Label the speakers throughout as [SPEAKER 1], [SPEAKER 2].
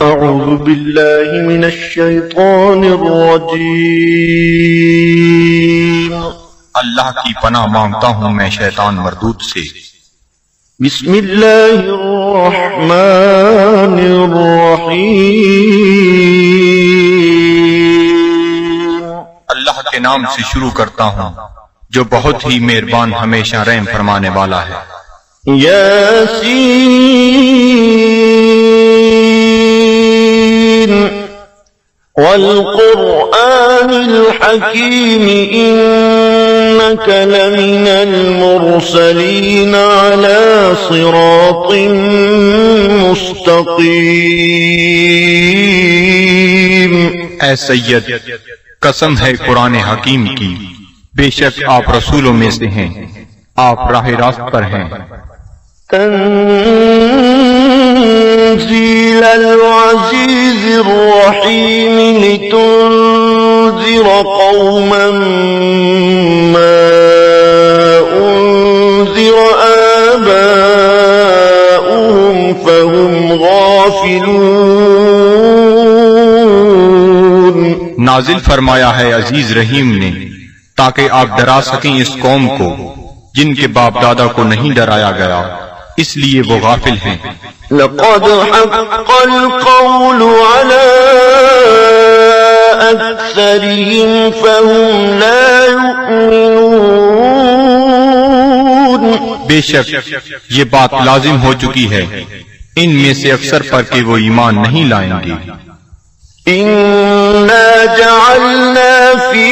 [SPEAKER 1] أعوذ بالله من الشيطان الرجيم
[SPEAKER 2] اللہ کی پناہ مانگتا ہوں میں شیطان مردود سے۔
[SPEAKER 1] بسم الله الرحمن الرحيم
[SPEAKER 2] اللہ کے نام سے شروع کرتا ہوں جو بہت ہی مہربان ہمیشہ رحم فرمانے والا ہے۔
[SPEAKER 1] ياسين والقرآن الحكيم إنك لمن المرسلين على صراط مستقيم۔
[SPEAKER 2] اے سید، قسم ہے قرآن حکیم کی، بے شک آپ رسولوں میں سے ہیں، آپ راہ راست پر ہیں۔
[SPEAKER 1] تنزيل العزيز الرحيم لتنذر قوما ما أنذر آباؤهم فهم غافلون۔
[SPEAKER 2] نازل فرمایا ہے عزیز رحیم نے تاکہ آپ ڈرا سکیں اس قوم کو جن کے باپ دادا کو نہیں ڈرایا گیا، اس لیے وہ غافل ہیں۔
[SPEAKER 1] لقد حق القول على أكثرهم فهم لا يؤمنون۔
[SPEAKER 2] بے شک یہ بات لازم ہو چکی ہے ان میں سے اکثر پر کہ وہ ایمان نہیں لائیں گے۔
[SPEAKER 1] إنا جعلنا في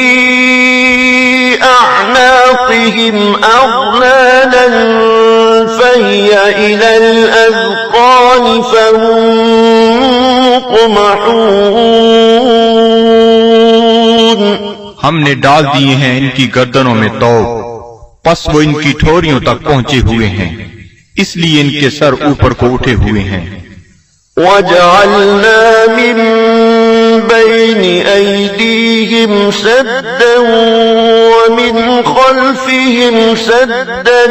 [SPEAKER 1] أعناقهم أغلالا فهي إلى الأذقان فهم مقمحون۔
[SPEAKER 2] ہم نے ڈال دیے ہیں ان کی گردنوں میں طوق، پس وہ ان کی ٹھوریوں تک پہنچے ہوئے ہیں، اس لیے ان کے سر اوپر کو اٹھے ہوئے ہیں۔
[SPEAKER 1] وجعلنا من بين أيديهم سدا ومن خلفهم سدا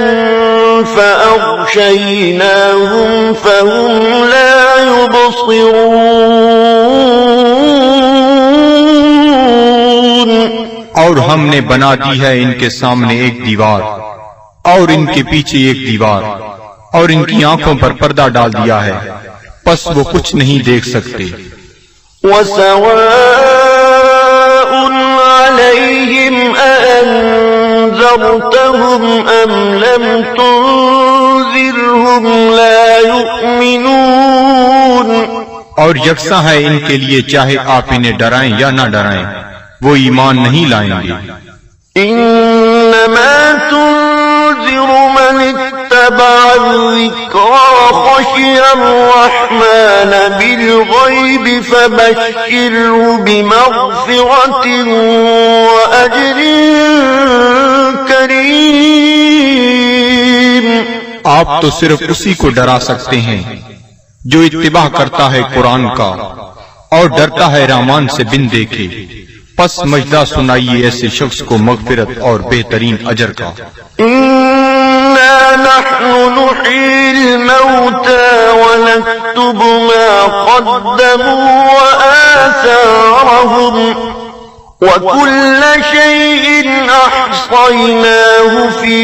[SPEAKER 1] فأغشيناهم فهم لا يبصرون۔
[SPEAKER 2] اور ہم نے بنا دی ہے ان کے سامنے ایک دیوار اور ان کے پیچھے ایک دیوار، اور ان کی آنکھوں پر پردہ ڈال دیا ہے، پس وہ کچھ نہیں دیکھ سکتے۔
[SPEAKER 1] وسواء عليهم أأنذرتهم أم لم تنذرهم لا يؤمنون۔
[SPEAKER 2] اور یکساں ہے ان کے لیے چاہے آپ انہیں ڈرائیں یا نہ ڈرائیں، وہ ایمان نہیں لائیں گے۔
[SPEAKER 1] إنما تنذر من اتبع الذكر خشي الرحمن بالغيب فبشره بمغفرة وأجر كريم۔
[SPEAKER 2] آپ تو صرف اسی کو ڈرا سکتے ہیں جو اتباع کرتا ہے قرآن کا اور ڈرتا ہے رحمان سے بن دیکھے، پس مجدہ سنائیے ایسے شخص کو مغفرت اور بہترین اجر کا۔
[SPEAKER 1] إنا نحن نحيي الموتى ونكتب ما قدموا وآثارهم وكل شيء أحصيناه في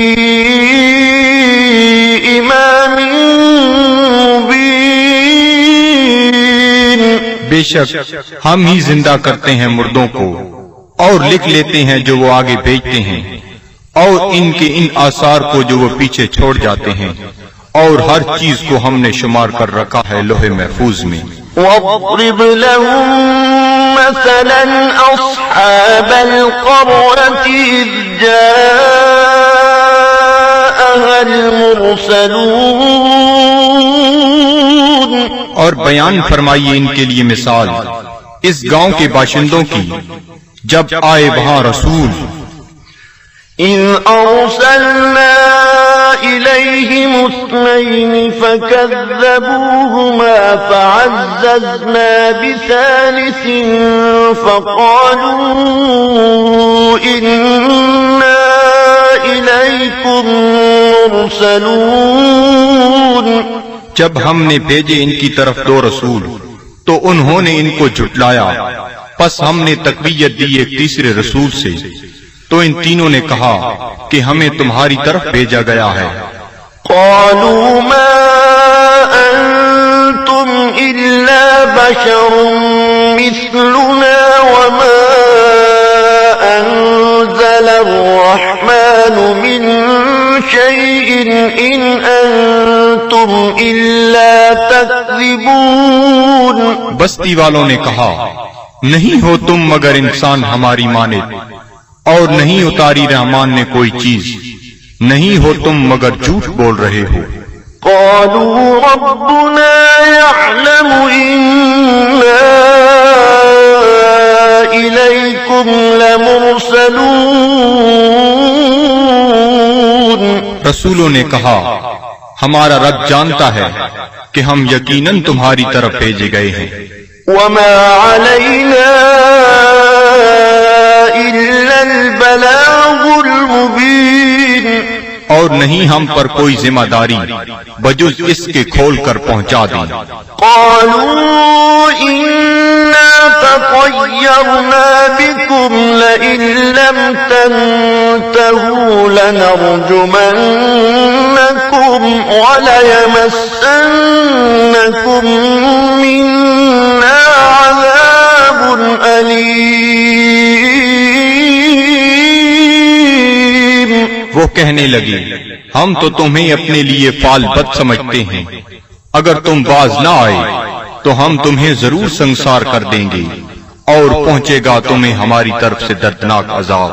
[SPEAKER 1] إمام مبين۔
[SPEAKER 2] بے شک ہم ہی زندہ کرتے ہیں مردوں کو اور لکھ لیتے ہیں جو وہ آگے بھیجتے ہیں، اور ان کے ان آثار کو جو وہ پیچھے چھوڑ جاتے ہیں، اور ہر چیز کو ہم نے شمار کر رکھا ہے لوح محفوظ میں۔
[SPEAKER 1] واضرب لهم مثلا أصحاب القرية إذ جاءها المرسلون۔
[SPEAKER 2] اور بیان فرمائیے ان کے لیے مثال اس گاؤں کے باشندوں کی جب آئے وہاں رسول۔
[SPEAKER 1] إذ أرسلنا إليهم اثنين فكذبوهما فعززنا بثالث فقالوا إنا إليكم مرسلون۔
[SPEAKER 2] جب ہم نے بھیجے ان کی طرف دو رسول تو انہوں نے ان کو جھٹلایا، پس ہم نے تقویت دی ایک تیسرے رسول سے، تو ان تینوں نے کہا کہ ہمیں تمہاری طرف بھیجا گیا ہے۔
[SPEAKER 1] قالوا ما أنتم إلا بشر مثلنا وما أنزل الرحمن من شيء إن أنتم إلا تكذبون۔
[SPEAKER 2] بستی والوں نے کہا، نہیں ہو تم مگر انسان ہماری مانند، اور نہیں اتاری رحمان نے کوئی چیز، نہیں ہو تم مگر جھوٹ بول رہے ہو۔
[SPEAKER 1] قالوا ربنا يعلم إنا إليكم لمرسلون۔
[SPEAKER 2] رسولوں نے کہا، ہمارا رب جانتا ہے کہ ہم یقیناً تمہاری طرف بھیجے گئے ہیں۔
[SPEAKER 1] وما علينا إلا البلاغ المبين۔
[SPEAKER 2] اور نہیں ہم پر کوئی ذمہ داری بجز اس کے کھول کر پہنچا دیں۔
[SPEAKER 1] قالوا إنا تطيرنا بكم لئن لم تنتهوا لنرجمنكم وليمسنكم منا عذاب أليم۔
[SPEAKER 2] وہ کہنے لگے، ہم تو تمہیں اپنے لیے فال بد سمجھتے ہیں، اگر تم باز نہ آئے تو ہم تمہیں ضرور سنسار کر دیں گے، اور پہنچے گا تمہیں ہماری طرف سے دردناک عذاب۔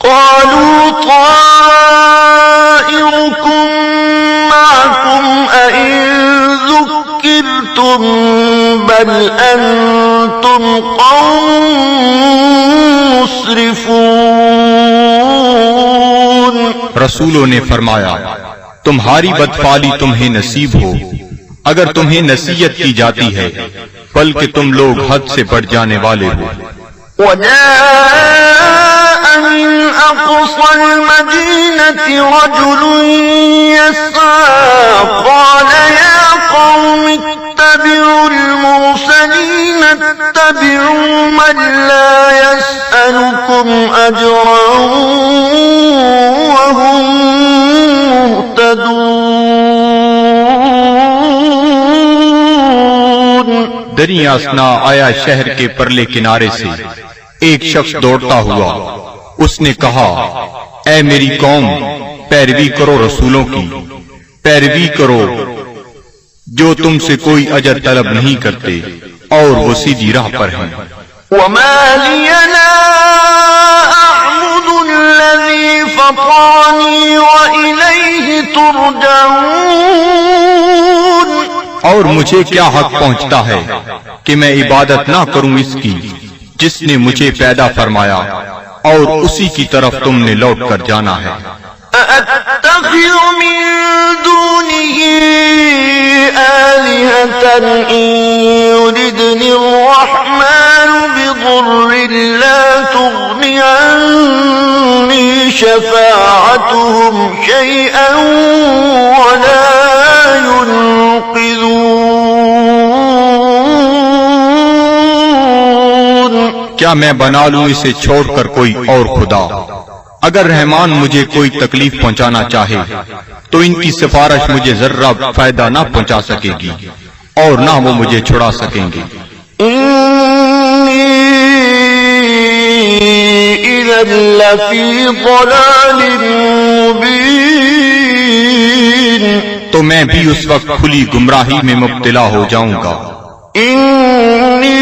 [SPEAKER 1] قالوا طائركم معكم أئن ذكرتم بل أنتم قوم مسرفون۔
[SPEAKER 2] رسولوں نے فرمایا، تمہاری بدفعلی تمہیں نصیب ہو اگر تمہیں نصیحت کی جاتی ہے، بلکہ تم لوگ حد سے بڑھ جانے والے ہو۔
[SPEAKER 1] وجاء من أقصى المدينة رجل يسعى قال يا قوم اتبعوا المرسلين اتبعوا من لا يسألكم أجرا وهم مهتدون۔
[SPEAKER 2] دریا اسنا آیا شہر کے پرلے کنارے سے ایک شخص دوڑتا ہوا، اس نے کہا، اے میری قوم، پیروی کرو رسولوں کی، پیروی کرو جو تم سے کوئی اجر طلب نہیں کرتے اور وہ سیدھی راہ پر ہیں۔
[SPEAKER 1] وما لي لا أعبد الذي فطرني وإليه ترجعون۔
[SPEAKER 2] اور مجھے کیا حق پہنچتا ہے کہ میں عبادت نہ کروں اس کی جس نے مجھے پیدا فرمایا اور اسی کی طرف تم نے لوٹ کر جانا ہے۔
[SPEAKER 1] أأتخذ من دونه آلهة إن يردني الرحمن بضر لا تغني عني شفاعتهم شيئا ولا ينقذون۔
[SPEAKER 2] کیا میں بنا لوں اسے چھوڑ کر کوئی اور خدا؟ اگر رحمان مجھے کوئی تکلیف پہنچانا چاہے تو ان کی سفارش مجھے ذرہ فائدہ نہ پہنچا سکے گی اور نہ وہ مجھے چھڑا سکیں گے۔
[SPEAKER 1] إني إذا لفي ضلال مبين۔
[SPEAKER 2] تو میں بھی اس وقت کھلی گمراہی میں مبتلا ہو جاؤں گا۔
[SPEAKER 1] إني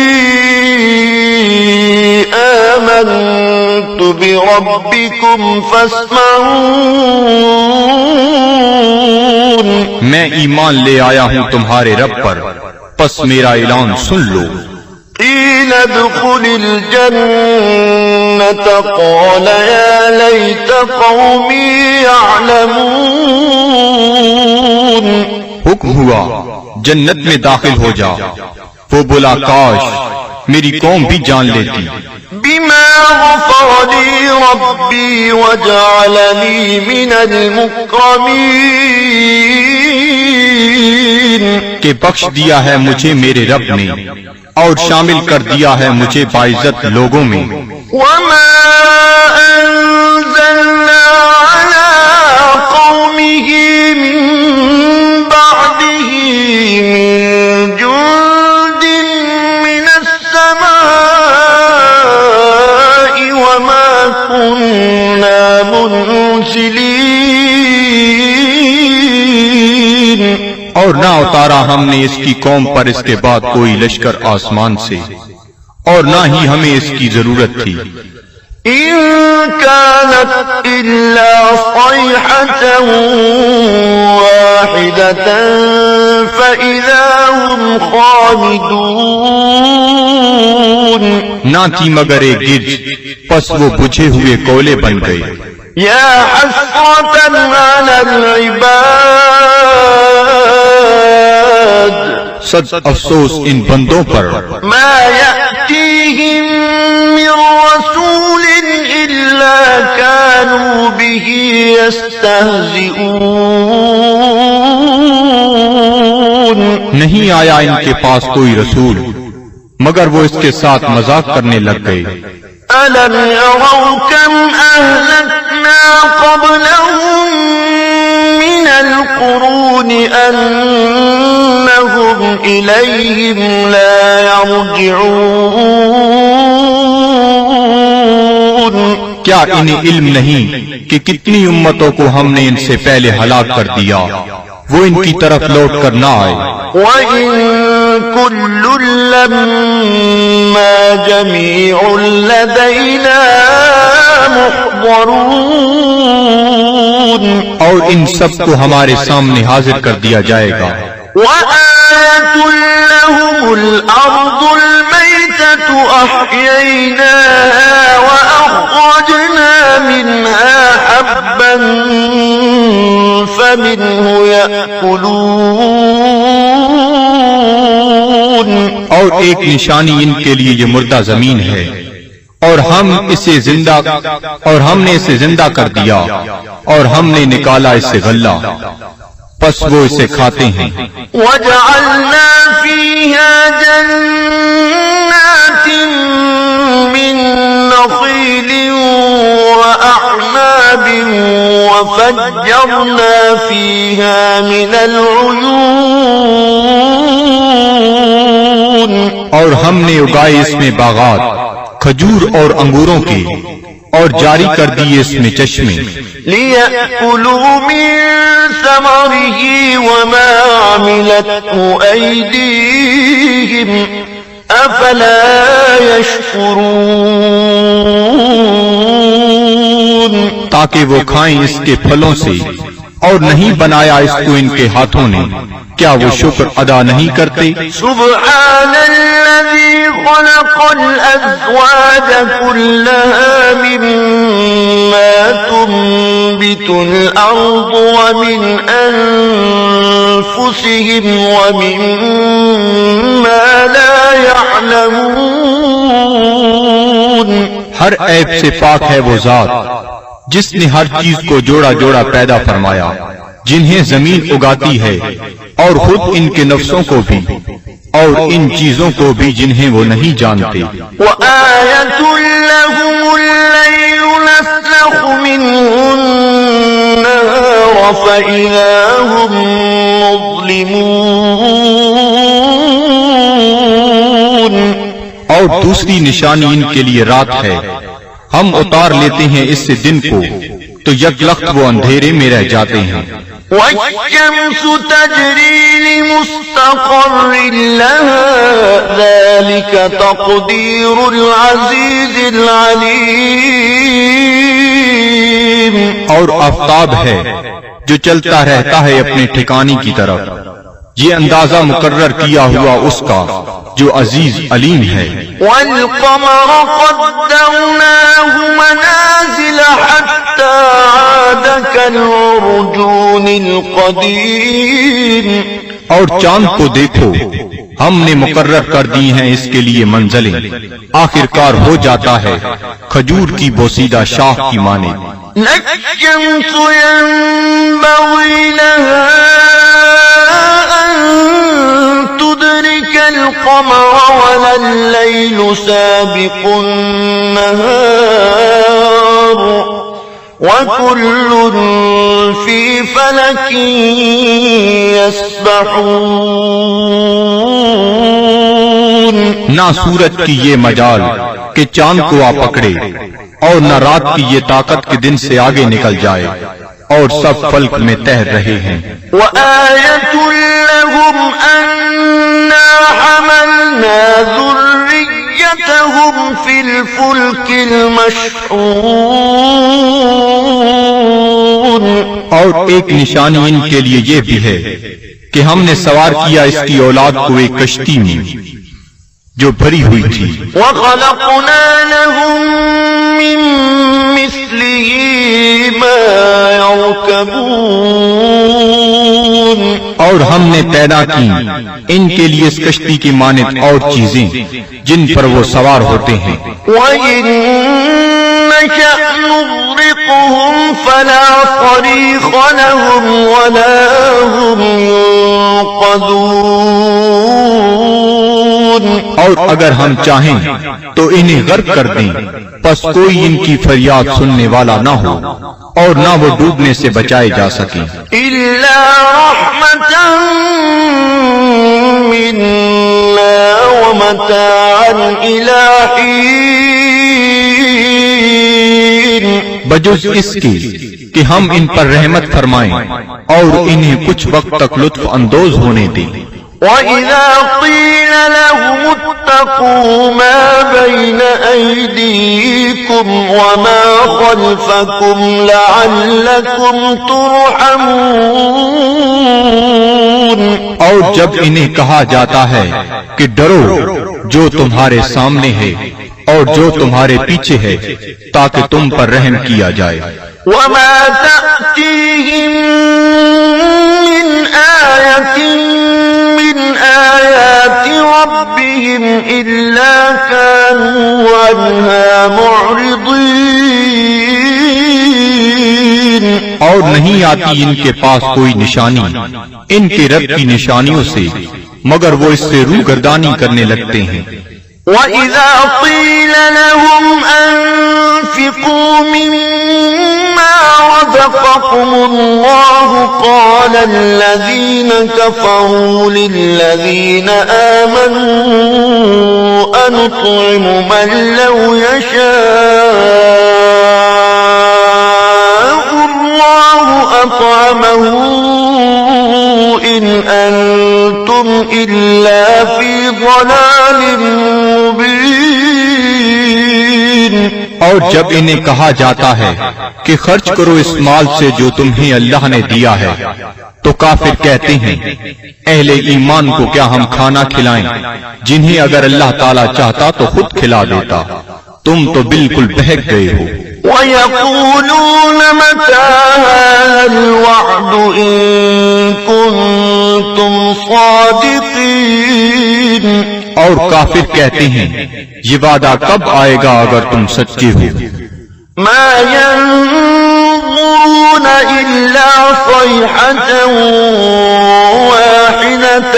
[SPEAKER 1] آمنت بربكم فاسمعون۔
[SPEAKER 2] میں ایمان لے آیا ہوں تمہارے رب پر، پس میرا اعلان سن لو۔
[SPEAKER 1] قيل ادخل الجنة قال يا ليت قومي يعلمون۔
[SPEAKER 2] حکم ہوا جنت میں داخل ہو جا، وہ بولا کاش میری قوم بھی جان لیتی۔
[SPEAKER 1] بما غفر لي ربي وجعلني من المكرمين۔
[SPEAKER 2] کہ بخش دیا ہے مجھے میرے رب نے اور شامل کر دیا ہے مجھے باعزت لوگوں میں.
[SPEAKER 1] وما أنزلنا على قومه من بعده من جند من السماء وما كنا منزلين.
[SPEAKER 2] اور نہ اتارا ہم نے اس کی قوم پر اس کے بعد کوئی لشکر آسمان سے، اور نہ ہی ہمیں اس کی ضرورت تھی.
[SPEAKER 1] إن كانت إلا صيحة واحدة فإذا هم خامدون.
[SPEAKER 2] نہ تھی مگر ایک گرج، پس وہ بجھے ہوئے کولے بن گئے.
[SPEAKER 1] يا حسرة على العباد
[SPEAKER 2] صد افسوس ان بندوں پر
[SPEAKER 1] ما يأتيهم من رسول إلا كانوا به يستهزئون.
[SPEAKER 2] نہیں آیا ان کے پاس کوئی رسول مگر وہ اس کے ساتھ مذاق کرنے لگ گئے.
[SPEAKER 1] ألم يروا كم أهلكنا قبلهم من القرون أنهم إليهم لا يرجعون.
[SPEAKER 2] کیا انہیں علم نہیں کہ کتنی امتوں کو ہم نے ان سے پہلے ہلاک کر دیا، وہ ان کی طرف لوٹ کر نہ آئے.
[SPEAKER 1] وَإِن كُلٌّ لَّمَّا جَمِيعٌ لَّدَيْنَا مُحْضَرُونَ.
[SPEAKER 2] اور ان سب کو ہمارے سامنے حاضر کر دیا جائے گا.
[SPEAKER 1] وَآيَةٌ لَّهُمُ الْأَرْضُ الْمَيْتَةُ أَحْيَيْنَاهَا وَأَخْرَجْنَا مِنْهَا حَبًّا فَمِنْهُ يَأْكُلُونَ.
[SPEAKER 2] اور ایک نشانی ان کے لیے یہ مردہ زمین ہے، اور ہم نے اسے زندہ کر دیا، اور ہم نے نکالا اس سے غلہ، پس وہ اسے کھاتے ہیں.
[SPEAKER 1] وَجَعَلْنَا فِيهَا جَنَّاتٍ مِّن نَّخِيلٍ وَأَعْنَابٍ وَفَجَّرْنَا فِيهَا مِنَ الْعُيُونِ.
[SPEAKER 2] اور ہم نے اگائے اس میں باغات کھجور اور انگوروں کے، اور جاری کر دیے اس میں چشمے.
[SPEAKER 1] لِيَأْكُلُوا مِن ثَمَرِهِ وَمَا عَمِلَتْهُ أَيْدِيهِمْ أَفَلَا يَشْكُرُونَ.
[SPEAKER 2] تاکہ وہ کھائیں اس کے پھلوں سے، اور نہیں بنایا اس کو ان کے ہاتھوں نے، کیا وہ شکر ادا نہیں کرتے؟
[SPEAKER 1] سبحان الذي خلق الأزواج كلها مما تنبت الأرض ومن أنفسهم ومما لا يعلمون.
[SPEAKER 2] ہر عیب سے پاک ہے وہ ذات جس نے ہر چیز کو جوڑا جوڑا پیدا فرمایا، جنہیں زمین اگاتی ہے، اور خود ان کے نفسوں کو بھی، اور ان چیزوں کو بھی جنہیں وہ نہیں جانتے.
[SPEAKER 1] وَآيَةٌ لَّهُمُ اللَّيْلُ نَسْلَخُ مِنْهُ النَّهَارَ فَإِذَا هُم مُظْلِمُونَ.
[SPEAKER 2] اور دوسری نشانی ان کے لیے رات ہے، ہم اتار لیتے ہیں اس سے دن کو، تو یک لخت وہ اندھیرے میں رہ جاتے ہیں.
[SPEAKER 1] وَالشَّمْسُ تَجْرِي لِمُسْتَقَرٍّ لَّهَا ذَلِكَ تَقْدِيرُ الْعَزِيزِ الْعَلِيمِ.
[SPEAKER 2] اور آفتاب ہے جو چلتا رہتا ہے اپنے ٹھکانے کی طرف، یہ اندازہ مقرر کیا ہوا اس کا جو عزیز علیم ہے.
[SPEAKER 1] وَالْقَمَرَ قَدَّرْنَاهُ مَنَازِلَ حَتَّى عَادَ كَالْعُرْجُونِ الْقَدِيمِ.
[SPEAKER 2] اور چاند کو دیکھو، ہم نے مقرر کر دی ہیں اس کے لیے منزلیں، آخر کار ہو جاتا ہے کھجور کی بوسیدہ شاخ کی مانند.
[SPEAKER 1] الشَّمْسُ يَنبَغِي لَهَا أَن تدرك القمر ولا الليل سابق النهار وكل في فلك يسبحون.
[SPEAKER 2] نہ سورج کی یہ مجال کہ چاند کو آ پکڑے اور نہ رات کی یہ طاقت کہ دن سے آگے نکل جائے، اور سب فلک میں تیر رہے ہیں.
[SPEAKER 1] وآية لهم أنا حملنا ذريتهم في الفلك المشحون.
[SPEAKER 2] اور ایک نشانی ان کے لیے یہ بھی ہے کہ ہم نے سوار کیا اس کی اولاد کو ایک کشتی میں جو بھری ہوئی تھی.
[SPEAKER 1] وخلقنا لهم من مثله ما يركبون.
[SPEAKER 2] اور ہم نے پیدا کی ان کے لیے اس کشتی کی مانند اور چیزیں جن پر وہ سوار ہوتے ہیں.
[SPEAKER 1] وإن نشأ نغرقهم فلا صريخ لهم ولا هم ينقذون.
[SPEAKER 2] اور اگر ہم چاہیں تو انہیں غرق کر دیں، پس کوئی ان کی فریاد سننے والا نہ ہو اور نہ وہ ڈوبنے سے بچائے جا سکیں.
[SPEAKER 1] إلا رحمة منا ومتاعا إلى حين.
[SPEAKER 2] بجز اس کے کہ ہم ان پر رحمت فرمائیں اور انہیں کچھ وقت تک لطف اندوز ہونے دیں.
[SPEAKER 1] وَإِذَا قِيلَ لَهُمُ اتَّقُوا مَا بَيْنَ أَيْدِيكُمْ وَمَا خَلْفَكُمْ لَعَلَّكُمْ تُرْحَمُونَ.
[SPEAKER 2] اور جب انہیں کہا جاتا ہے کہ ڈرو جو تمہارے سامنے ہے اور جو تمہارے پیچھے ہے تاکہ تم پر رحم کیا جائے.
[SPEAKER 1] وَمَا تَأْتِيهِم مِّنْ آيَةٍ من آيات ربهم إلا كانوا عنها معرضين.
[SPEAKER 2] اور نہیں آتی ان کے پاس کوئی نشانی ان کے رب کی نشانیوں سے مگر وہ اس سے روگردانی کرنے لگتے ہیں.
[SPEAKER 1] وَإِذَا قِيلَ لَهُمْ أَنفِقُوا مِمَّا رَزَقَكُمُ اللَّهُ قَالَ الَّذِينَ كَفَرُوا لِلَّذِينَ آمَنُوا أَنُطْعِمُ مَن لَّوْ يَشَاءُ اللَّهُ أَطْعَمَهُ إِنْ أَنتُمْ إِلَّا فِي ضَلَالٍ مُبِينٍ.
[SPEAKER 2] اور جب انہیں کہا جاتا ہے کہ خرچ کرو اس مال سے جو تمہیں اللہ نے دیا ہے تو کافر کہتے ہیں اہل ایمان کو کیا ہم کھانا کھلائیں جنہیں اگر اللہ تعالیٰ چاہتا تو خود کھلا دیتا، تم تو بالکل بہک گئے ہو.
[SPEAKER 1] وَيَقُولُونَ مَتَىٰ هَٰذَا الْوَعْدُ إِن كُنتُمْ صَادِقِينَ.
[SPEAKER 2] اور کافر کہتے ہیں یہ وعدہ کب آئے گا اگر تم سچے ہو.
[SPEAKER 1] مَا يَنظُرُونَ إِلَّا صَيْحَةً وَاحِدَةً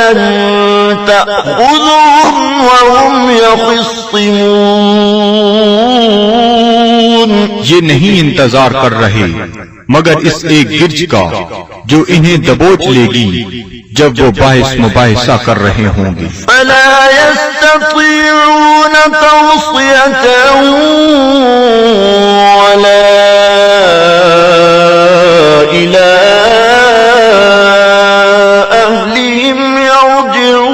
[SPEAKER 1] تَأْخُذُهُمْ وَهُمْ يَخِصِّمُونَ.
[SPEAKER 2] یہ نہیں انتظار کر رہے مگر اس ایک گرج کا جو انہیں دبوچ لے گی جب وہ باعث مباحثہ کر رہے ہوں گے.
[SPEAKER 1] فَلَا يَسْتَطِيعُونَ تَوْصِيَةً وَلَا إِلَىٰ أَهْلِهِمْ يَرْجِعُونَ.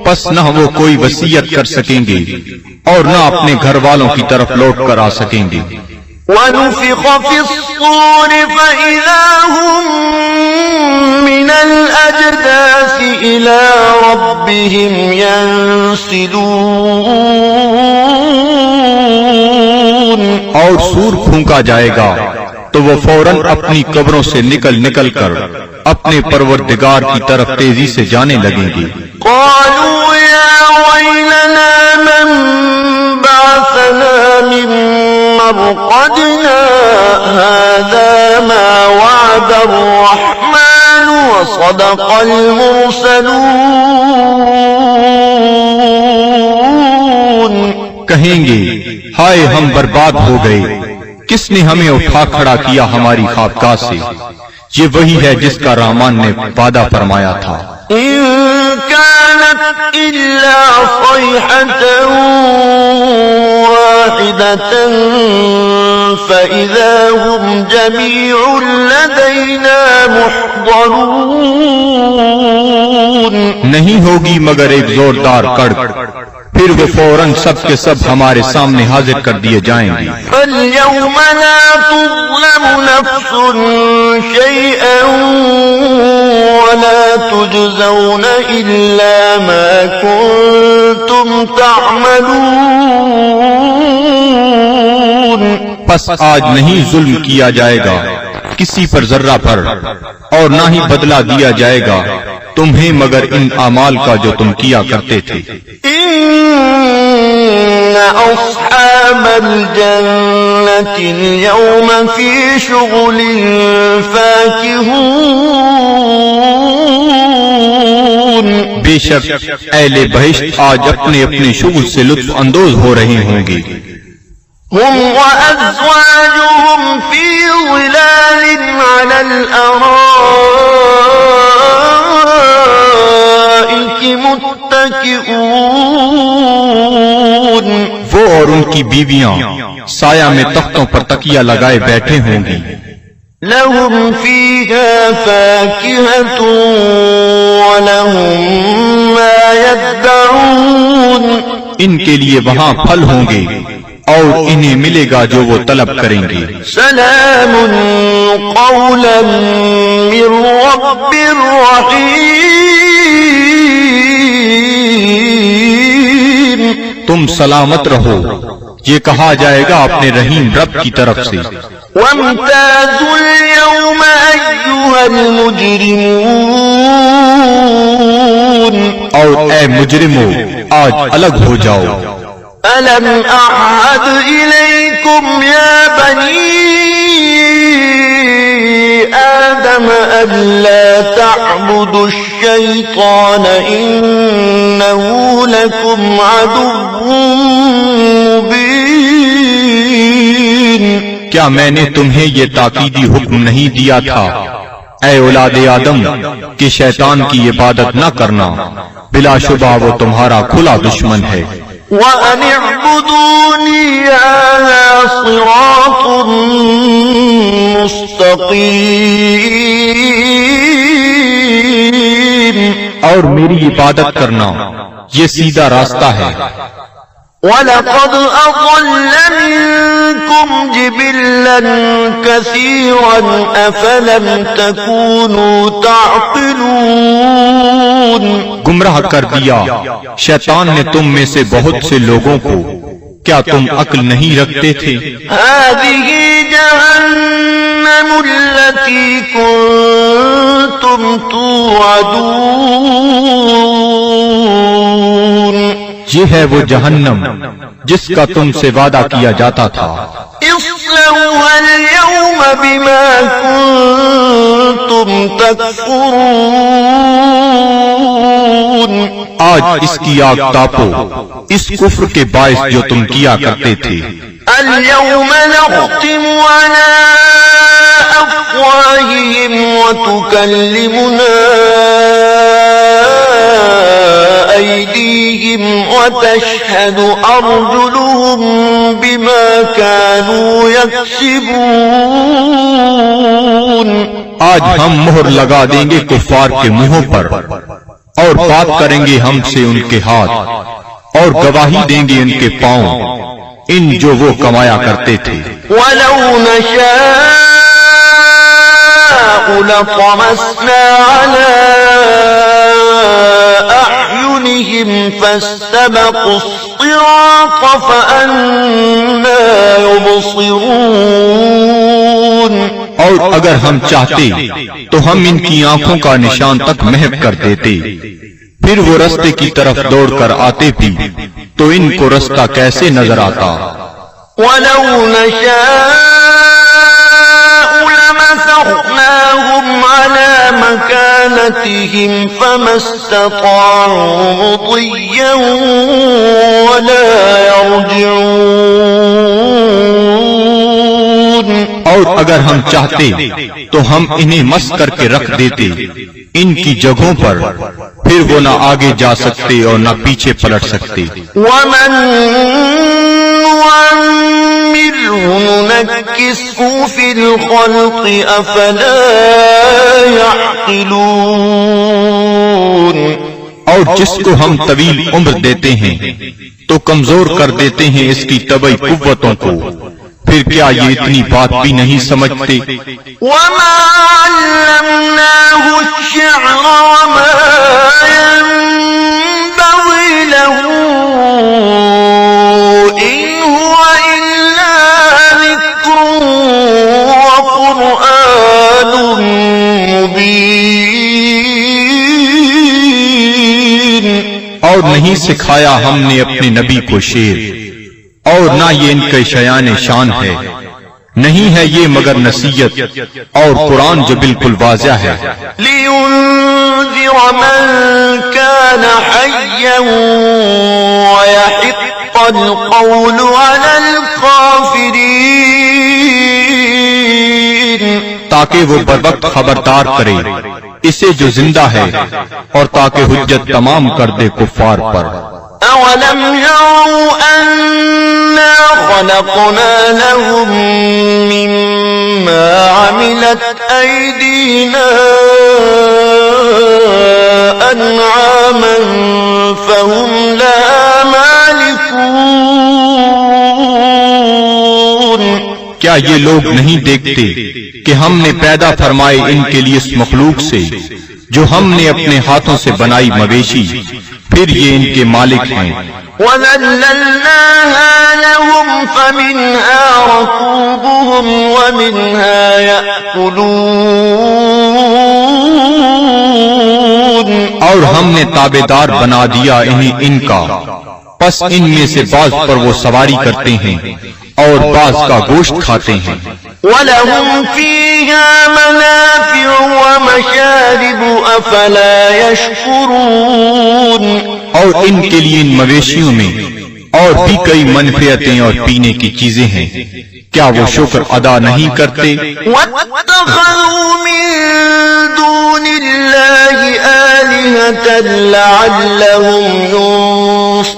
[SPEAKER 2] پس نہ وہ کوئی وصیت کر سکیں گے اور نہ اپنے گھر والوں کی طرف لوٹ کر آ سکیں گے.
[SPEAKER 1] وَنُفِخَ فِي الصُّورِ فَإِذَا هُم مِّنَ الْأَجْدَاثِ إِلَىٰ رَبِّهِمْ يَنسِلُونَ.
[SPEAKER 2] اور سور پھونکا جائے گا تو وہ فوراً اپنی قبروں سے نکل کر اپنے پروردگار کی طرف تیزی سے جانے لگیں گے.
[SPEAKER 1] قالوا يا ويلنا من بعثنا من مرقدنا هذا ما وعد الرحمن وصدق المرسلون
[SPEAKER 2] کہیں گے ہائے ہم برباد ہو گئے، کس نے ہمیں اٹھا کھڑا کیا ہماری خوابگاہ سے؟ یہ وہی ہے جس کا رحمان نے وعدہ فرمایا تھا۔
[SPEAKER 1] إن كانت إلا صيحة واحدة فإذا هم جميع لدينا محضرون
[SPEAKER 2] نہیں ہوگی مگر ایک زوردار کڑک، پھر وہ فوراً سب کے سب ہمارے سامنے حاضر کر دیے جائیں گے۔
[SPEAKER 1] فاليوم لا تظلم نفس شيئا ولا تجزون إلا ما كنتم تعملون
[SPEAKER 2] پس آج نہیں ظلم کیا جائے گا کسی پر ذرہ پر، اور نہ ہی بدلہ دیا جائے گا تمہیں مگر ان اعمال کا جو تم کیا کرتے تھے۔
[SPEAKER 1] إن أصحاب الجنة اليوم في شغل فاكهون
[SPEAKER 2] بے شک اہل بہشت آج اپنے اپنے شغل سے لطف اندوز ہو رہے ہوں گے۔
[SPEAKER 1] هم وأزواجهم في ظلال على الأرائك متكئون
[SPEAKER 2] وہ اور ان کی بیویاں سایہ میں تختوں پر تکیہ لگائے بیٹھے ہوں گی۔
[SPEAKER 1] لهم فيها فاكهة ولهم ما يدعون
[SPEAKER 2] ان کے لیے وہاں پھل ہوں گے اور انہیں ملے گا جو وہ طلب کریں گے۔
[SPEAKER 1] سلام قولا من رب رحیم
[SPEAKER 2] تم سلامت رہو، یہ کہا جائے گا اپنے رحیم رب کی طرف سے۔
[SPEAKER 1] وامتازوا اليوم أيها المجرمون
[SPEAKER 2] اور اے مجرمو آج الگ ہو جاؤ۔
[SPEAKER 1] ألم أعهد إليكم يا بني آدم ألا تعبدوا الشيطان إنه لكم عدو مبين
[SPEAKER 2] کیا میں نے تمہیں یہ تاکیدی حکم نہیں دیا تھا اے اولاد آدم کہ شیطان کی عبادت نہ کرنا، بلا شبہ وہ تمہارا کھلا دشمن ہے۔
[SPEAKER 1] وَأَنِ اعْبُدُونِي هَذَا صِرَاطٌ مُسْتَقِيمٌ
[SPEAKER 2] اور میری عبادت کرنا یہ سیدھا راستہ ہے۔
[SPEAKER 1] وَلَقَدْ أَضَلَّ مِنكُمْ جِبِلًّا كَثِيرًا أَفَلَمْ تَكُونُوا تَعْقِلُونَ
[SPEAKER 2] گمراہ کر دیا شیطان نے تم میں سے بہت سے لوگوں کو، کیا تم عقل نہیں رکھتے تھے؟
[SPEAKER 1] هَذِهِ جَهَنَّمُ الَّتِي كُنتُمْ تُوعَدُونَ
[SPEAKER 2] یہ ہے وہ جہنم جس کا تم سے وعدہ کیا جاتا تھا۔
[SPEAKER 1] اصلوها اليوم بما كنتم تكفرون
[SPEAKER 2] آج اس کی آگ تاپو اس کفر کے باعث جو تم کیا کرتے تھے۔
[SPEAKER 1] اليوم نختم على أفواههم وتكلمنا أيديهم وتشهد أرجلهم بما كانوا يكسبون
[SPEAKER 2] آج ہم مہر لگا دیں گے کفار کے منہوں پر، اور بات کریں گے ہم سے ان کے ہاتھ، اور گواہی دیں گے ان کے پاؤں ان جو وہ کمایا کرتے تھے۔
[SPEAKER 1] وَلَوْ نَشَاءُ لَطَمَسْنَا عَلَىٰ أَعْيُنِهِمْ فَاسْتَبَقُوا الصِّرَاطَ فَأَنَّىٰ يُبْصِرُونَ
[SPEAKER 2] اور اگر ہم چاہتے تو ہم ان کی آنکھوں کا نشان تک محو کر دیتے، پھر وہ رستے کی طرف دوڑ کر آتے بھی تو ان کو رستہ کیسے نظر آتا۔
[SPEAKER 1] وَلَوْ نَشَاءُ لَمَسَخْنَاهُمْ فأمطرناهم على مكانتهم فما استطاعوا مضيا ولا يرجعون.
[SPEAKER 2] اور اگر ہم چاہتے تو ہم انہیں مس کر کے رکھ دیتے ان کی جگہوں پر، پھر وہ نہ آگے جا سکتے اور نہ پیچھے پلٹ سکتے.
[SPEAKER 1] ومن نعمره ننكسه في الخلق أفلا يعقلون.
[SPEAKER 2] اور جس کو ہم طویل عمر دیتے ہیں تو کمزور کر دیتے ہیں اس کی طبعی قوتوں کو، پھر کیا یہ اتنی بات بھی نہیں سمجھتے؟
[SPEAKER 1] وما علمناه الشعر وما ينبغي له إن هو إلا ذكر وقرآن مبين.
[SPEAKER 2] اور نہیں سکھایا ہم نے اپنے نبی کو شعر، اور نہ یہ ان کے شایان شان ہے، نہیں ہے یہ مگر نصیحت اور قرآن جو بالکل واضح ہے.
[SPEAKER 1] لينذر من كان حيا ويحق القول على الكافرين.
[SPEAKER 2] تاکہ وہ بروقت خبردار کرے اسے جو زندہ ہے، اور تاکہ حجت تمام کر دے کفار پر.
[SPEAKER 1] أولم يروا أنا خلقنا لهم مما عملت أيدينا أنعاما فهم لها مالكون.
[SPEAKER 2] کیا یہ لوگ نہیں دیکھتے کہ ہم نے پیدا فرمائے ان کے لیے اس مخلوق سے جو ہم نے اپنے ہاتھوں سے بنائی مویشی، پھر یہ ان کے مالک ہیں.
[SPEAKER 1] وَذَلَّلْنَاهَا لَهُمْ فَمِنْهَا رَكُوبُهُمْ وَمِنْهَا يَأْكُلُونَ.
[SPEAKER 2] اور ہم نے تابعدار بنا دیا انہیں ان کا، پس ان میں سے بعض پر وہ سواری کرتے ہیں اور بعض کا گوشت کھاتے ہیں.
[SPEAKER 1] وَلَهُمْ فِيهَا مَنَافِعُ وَمَشَارِبُ أَفَلَا يَشْكُرُونَ. اور ان کے لیے ان مویشیوں میں اور بھی کئی منفعتیں اور پینے کی چیزیں ہیں، کیا وہ شکر ادا نہیں کرتے؟ وَاتَّخَذُوا مِن دُونِ اللَّهِ آلِهَةً لَعَلَّهُمْ يُنصَرُونَ.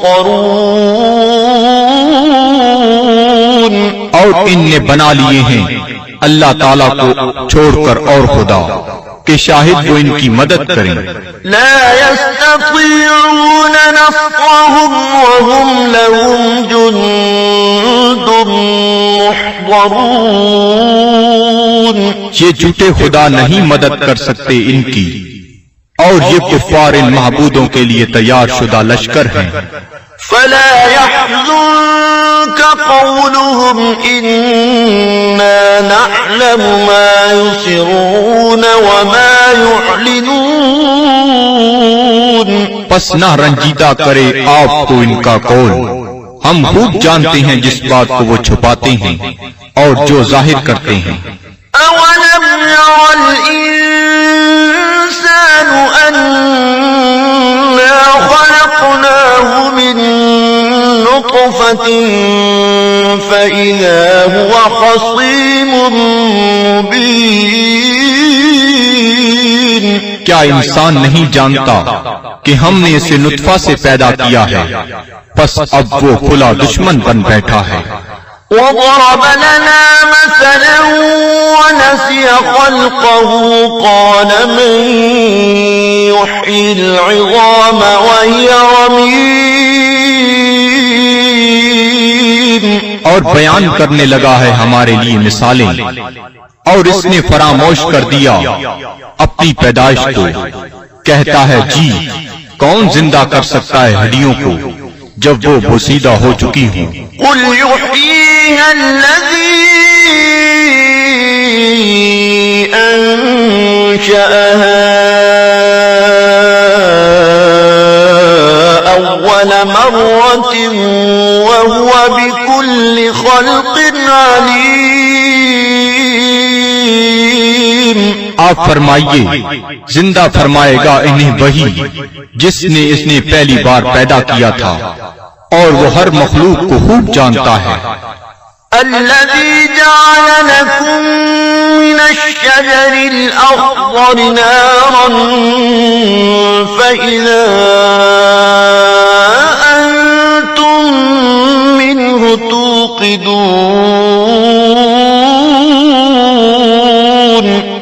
[SPEAKER 2] اور ان نے بنا لیے ہیں اللہ تعالیٰ کو چھوڑ کر اور خدا کہ شاہد وہ ان کی مدد کریں.
[SPEAKER 1] لا يستطيعون نصرهم وهم لهم جند محضرون.
[SPEAKER 2] یہ جھوٹے خدا نہیں مدد کر سکتے ان کی، اور یہ کفار ان معبودوں کے لیے تیار شدہ لشکر ہیں.
[SPEAKER 1] فلا يحزنك قولهم إنا نعلم ما يسرون وما يعلنون.
[SPEAKER 2] پس نہ رنجیدہ کرے آپ کو ان کا قول، ہم خوب جانتے ہیں جس بات کو وہ چھپاتے ہیں اور جو ظاہر کرتے ہیں.
[SPEAKER 1] أولم ير الإنسان أنا خلقناه من نطفة فإذا هو خصيم مبين.
[SPEAKER 2] کیا انسان نہیں جانتا کہ ہم نے اسے نطفہ سے پیدا کیا ہے، پس اب وہ کھلا دشمن بن بیٹھا ہے.
[SPEAKER 1] وضرب لنا مثلا ونسي خلقه قال من يحيي العظام وهي رميم.
[SPEAKER 2] اور بیان کرنے لگا ہے ہمارے لیے مثالیں، اور اس نے فراموش کر دیا اپنی پیدائش کو. کہتا ہے جی کون زندہ کر سکتا ہے ہڈیوں کو جب وہ بوسیدہ ہو چکی ہوں.
[SPEAKER 1] قل يحييها الذي أنشأها أول مرة وهو بكل خلق عليم.
[SPEAKER 2] آپ فرمائیے زندہ فرمائے گا انہیں وہی جس نے اس نے پہلی بار پیدا کیا تھا، اور وہ ہر مخلوق کو خوب جانتا ہے۔
[SPEAKER 1] الذي جعل لكم من الشجر الأخضر نارا فإذا أنتم منه توقدون،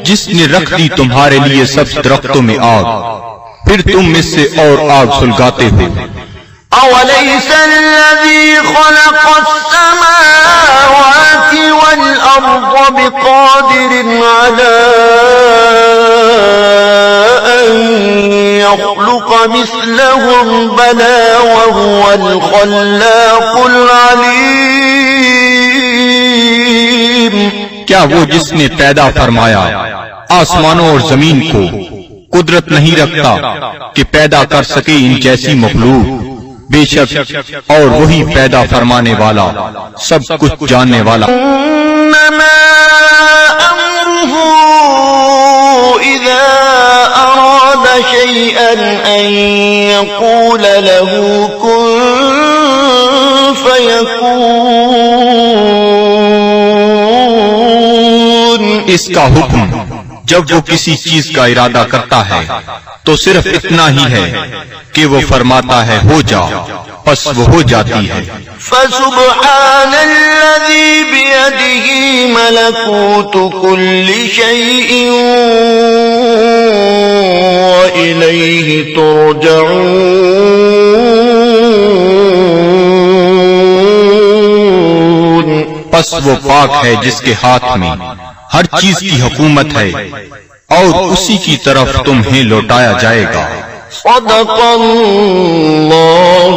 [SPEAKER 2] جس نے رکھ دی تمہارے لیے سب درختوں میں آگ، پھر تم اس سے اور آگ سلگاتے ہو۔
[SPEAKER 1] أوليس الذي خلق السماوات والأرض بقادر على أن يخلق مثلهم بلى وهو الخلاق العليم؟
[SPEAKER 2] کیا وہ جس نے پیدا فرمایا آسمانوں اور زمین کو قدرت نہیں رکھتا کہ پیدا کر سکے ان جیسی مخلوق؟ بے شک اور وہی پیدا فرمانے والا سب کچھ جاننے والا۔
[SPEAKER 1] انما امره اذا اراد شيئا ان يقول له كن فيكون،
[SPEAKER 2] اس کا حکم جب وہ کسی چیز کا ارادہ کرتا ہے تو صرف اتنا ہی ہے کہ وہ فرماتا ہے ہو جا، پس وہ ہو جاتی ہے۔
[SPEAKER 1] فسبحان الذي بيده ملكوت كل شيء وإليه ترجعون،
[SPEAKER 2] پس وہ پاک ہے جس کے ہاتھ میں ہر چیز کی حکومت ہے اور اسی کی طرف تمہیں لوٹایا جائے گا۔
[SPEAKER 1] صدق اللہ